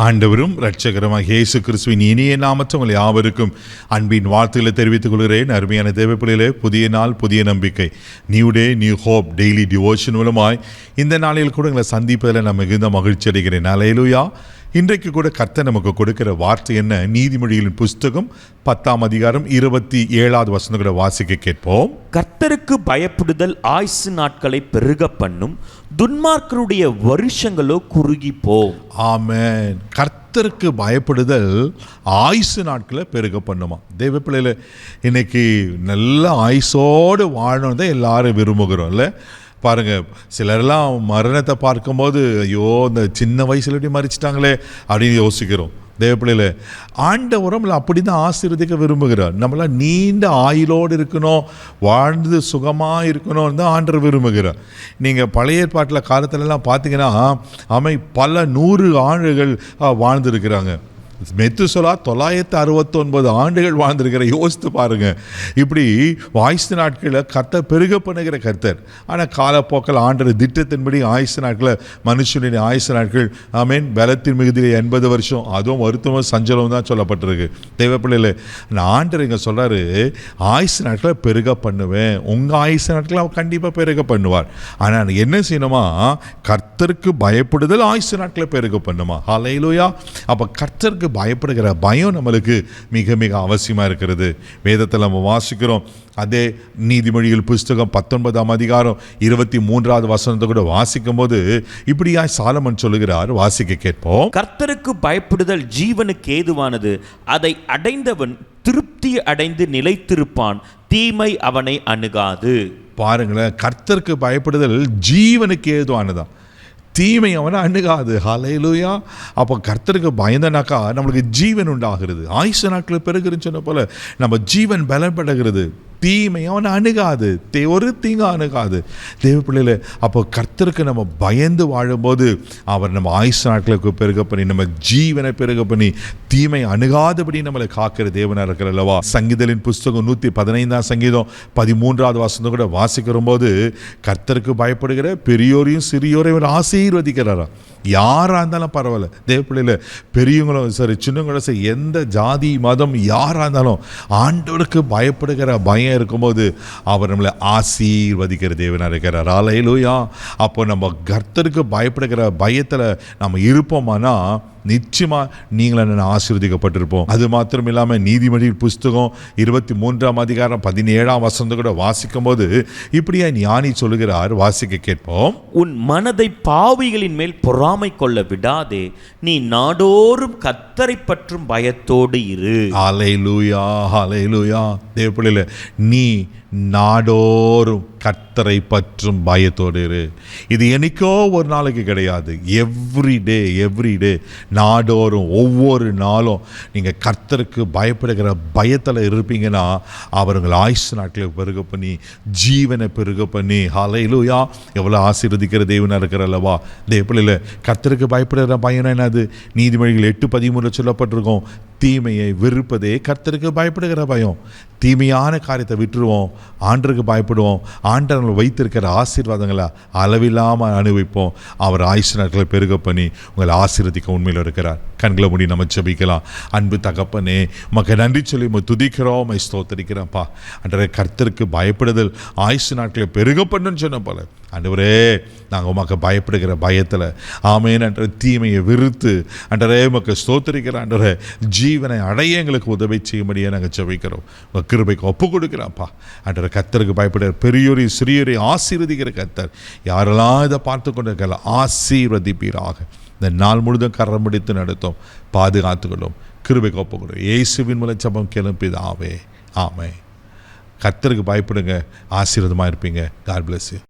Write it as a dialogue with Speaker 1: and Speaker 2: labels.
Speaker 1: ஆண்டவரும் இரட்சகருமாகிய இயேசு கிறிஸ்துவின் இனிய நாமத்தில் உங்கள் யாவருக்கும் அன்பின் வாழ்த்துக்களை தெரிவித்துக் கொள்கிறேன். அருமையான தேவப்பிள்ளைகளே, புதிய நாள் புதிய நம்பிக்கை, new day new hope daily devotion மூலமாய் இந்த நாளில் கூட எங்களை சந்திப்பதில் நான் மிகுந்த மகிழ்ச்சி அடைகிறேன். அல்லேலூயா. இன்றைக்கு கூட கர்த்தர் நமக்கு கொடுக்கிற வார்த்தை என்ன? நீதிமொழிகளின் புஸ்தகம் 10ஆம் அதிகாரம் 27வது வசனம் கூட வாசிக்க கேட்போம்.
Speaker 2: கர்த்தருக்கு பயப்படுதல் ஆயுசு நாட்களை பெருக பண்ணும், துன்மார்க்கருடைய வருஷங்களோ குறுகி போம்.
Speaker 1: ஆமென். கர்த்தருக்கு பயப்படுதல் ஆயுசு நாட்களை பெருக பண்ணுமா. தேவ பிள்ளையில இன்னைக்கு நல்ல ஆயுசோடு வாழணும் தான் எல்லாரும் விரும்புகிறோம் இல்லை? பாருங்கள், சிலரெல்லாம் மரணத்தை பார்க்கும்போது ஐயோ இந்த சின்ன வயசுல எப்படி மறிச்சிட்டாங்களே அப்படின்னு யோசிக்கிறோம். தேவப்பிள்ளையில ஆண்டவரும் அப்படி தான் ஆசீர்வதிக்க விரும்புகிறார். நம்மளாம் நீண்ட ஆயுளோடு இருக்கணும், வாழ்ந்து சுகமாக இருக்கணும்னு தான் ஆண்டவர் விரும்புகிறார். நீங்கள் பழைய ஏற்பாட்டில் காலத்துலலாம் பார்த்தீங்கன்னா பல 100 ஆண்டுகள் வாழ்ந்துருக்கிறாங்க. மெத்துசலா 969 ஆண்டுகள் வாழ்ந்திருக்கிற. யோசித்து பாருங்க. இப்படி ஆயுசு நாட்களில் கர்த்தர் பெருக பண்ணுகிற கர்த்தர். ஆனால் காலப்போக்கில் ஆண்டவர் திட்டத்தின்படி ஆயுசு நாட்களில் மனுஷனுடைய ஆயுசு நாட்கள் பலத்தின் மிகுதியில் 80 வருஷம், அதுவும் வருத்தமும் சஞ்சலமும் தான் சொல்லப்பட்டிருக்கு. தேவப்பிள்ளையில் ஆண்டவர் இங்கே சொல்கிறாரு, ஆயுசு நாட்களை பெருக பண்ணுவேன். உங்கள் ஆயுசு நாட்களை அவர் கண்டிப்பாக பெருக பண்ணுவார். ஆனால் என்ன செய்யணுமா? கர்த்தருக்கு பயப்படுதல் ஆயுசு நாட்களை பெருக பண்ணுமா. ஹல்லேலூயா. அப்போ கர்த்தருக்கு பயப்படுகிற பயம் நம்மளுக்கு மிக மிக அவசியமாக இருக்கிறது. வேதத்தில் நம்ம வாசிக்கிறோம். அதே நீதிமொழிகள் புஸ்தகம் 19ஆம் அதிகாரம் 23வது வசனத்தை கூட வாசிக்கும் போது இப்படியாய் சாலமன் சொல்லுகிறார். வாசிக்க கேட்போம்.
Speaker 2: கர்த்தருக்கு பயப்படுதல் ஜீவனுக்கு ஏதுவானது, அதை அடைந்தவன் திருப்தி அடைந்து நிலைத்திருப்பான், தீமை அவனை அணுகாது.
Speaker 1: பாருங்களேன், கர்த்தருக்கு பயப்படுதல் ஜீவனுக்கு ஏதுவானதான், தீமை அவனை அணுகாது. ஹல்லேலூயா. அப்போ கர்த்தருக்கு பயந்தனாக்கா நம்மளுக்கு ஜீவன் உண்டாகிறது. ஆயுசு நாட்கள் பெருகுன்னு சொன்ன போல நம்ம ஜீவன் பலப்படுகிறது. தீமை அவனை அணுகாது, ஒரு தீங்கு அணுகாது. தேவ பிள்ளையில அப்போ கர்த்தருக்கு நம்ம பயந்து வாழும்போது அவர் நம்ம ஆயுசு நாட்களுக்கு பெருக பண்ணி நம்ம ஜீவனை பெருக பண்ணி தீமை அணுகாதபடி நம்மளை காக்கிற தேவனாக இருக்கிற அல்லவா. சங்கீதலின் புஸ்தகம் 115ஆம் சங்கீதம் 13வது வசனம் கூட வாசிக்கிற போது கர்த்தருக்கு பயப்படுகிற பெரியோரையும் சிறியோரையும் அவர் ஆசீர்வதிக்கிறாரா. யாராக இருந்தாலும் பரவாயில்ல. தேவ பிள்ளையில பெரியவங்களும் சரி சின்னங்களும் சரி, எந்த ஜாதி மதம் யாராக இருந்தாலும் ஆண்டவருக்கு பயப்படுகிற பயம் இருக்கும்போது அவர் நம்மளை ஆசீர்வதிக்கிற தேவனாக இருக்கிறார். அல்லேலூயா. அப்போ நம்ம கர்த்தருக்கு பயப்படுகிற பயத்தில் நம்ம இருப்போமானா நிச்சயமாக நீங்கள ஆசீர்வதிக்கப்பட்டிருப்போம். அது மாத்திரம் இல்லாமல் நீதிமொழி புஸ்தகம் 23ஆம் அதிகாரம் 17ஆம் வசனத்தை கூட வாசிக்கும் போது இப்படியா ஞானி சொல்லுகிறார். வாசிக்க கேட்போம்.
Speaker 2: உன் மனதை பாவிகளின் மேல் பொறாமை கொள்ள விடாதே, நீ நாடோறும் கர்த்தரை பற்றும் பயத்தோடு இரு.
Speaker 1: அல்லேலூயா, அல்லேலூயா. தேவப்பிள்ளையில நீ நாடோறும் கர்த்தரை பற்றும் பயத்தோடு இரு. இது என்னைக்கோ ஒரு நாளைக்கு கிடையாது. எவ்ரிடே நாடோறும் ஒவ்வொரு நாளும் நீங்கள் கர்த்தருக்கு பயப்படுகிற பயத்தில் இருப்பீங்கன்னா அவர் உங்கள் ஆயுசு நாட்களை பெருக பண்ணி ஜீவனை பெருக பண்ணி ஹல்லேலூயா எவ்வளோ ஆசீர்வதிக்கிற தேவனாக இருக்கிற அல்லவா. தேவப்பிள்ளையில கர்த்தருக்கு பயப்படுகிற பயம் என்னது? நீதிமொழிகள் 8:13 சொல்லப்பட்டிருக்கோம். தீமையை வெறுப்பதே கர்த்தருக்கு பயப்படுகிற பயம். தீமையான காரியத்தை விட்டுருவோம், ஆண்டருக்கு பயப்படுவோம், ஆண்டவர்கள் வைத்திருக்கிற ஆசீர்வாதங்களை அளவில்லாமல் அனுபவிப்போம். அவர் ஆயுசு நாட்களை பெருக பண்ணி உங்களை ஆசீர்வதிக்க உண்மையில் இருக்கிறார். கண்களை மூடி நம்ம ஜெபிக்கலாம். அன்பு தகப்பனே, உமக்கு நன்றி சொல்லி துதிக்கிறோம், உம்மை ஸ்தோத்திரிக்கிறோம்ப்பா. அன்றே கர்த்தருக்கு பயப்படுதல் ஆயுசு நாட்களை பெருக பண்ணுன்னு சொன்ன போல ஆண்டவரே நாங்கள் உமக்கு பயப்படுகிற பயத்தில் ஆமேன் என்ற தீமையை விருத்து அன்றரே உமக்கு ஸ்தோத்திரிக்கிற அன்றரே ஜீவனை அடைய எங்களுக்கு உதவி செய்யும்படியே நாங்கள் ஜெபிக்கிறோம். உங்கள் கிருபைக்கு ஒப்பு கொடுக்குறான்ப்பா. அன்றரை கர்த்தருக்கு பயப்படுகிற பெரியோரை சிறியோரை ஆசீர்வதிக்கிற கர்த்தர் யாரெல்லாம் இதை பார்த்து கொண்டு இருக்கலாம் ஆசீர்வதிப்பீராக. இந்த நாள் முழுதும் கரம் பிடித்து நடத்தும், பாதுகாத்துக்கொள்ளும். கிருபைக்கு ஒப்பு கொடு. இயேசுவின் மூலம் ஜெபம் கேளும். ஆமே. கர்த்தருக்கு பயப்படுங்க, ஆசீர்வாதமாக இருப்பீங்க. God bless you.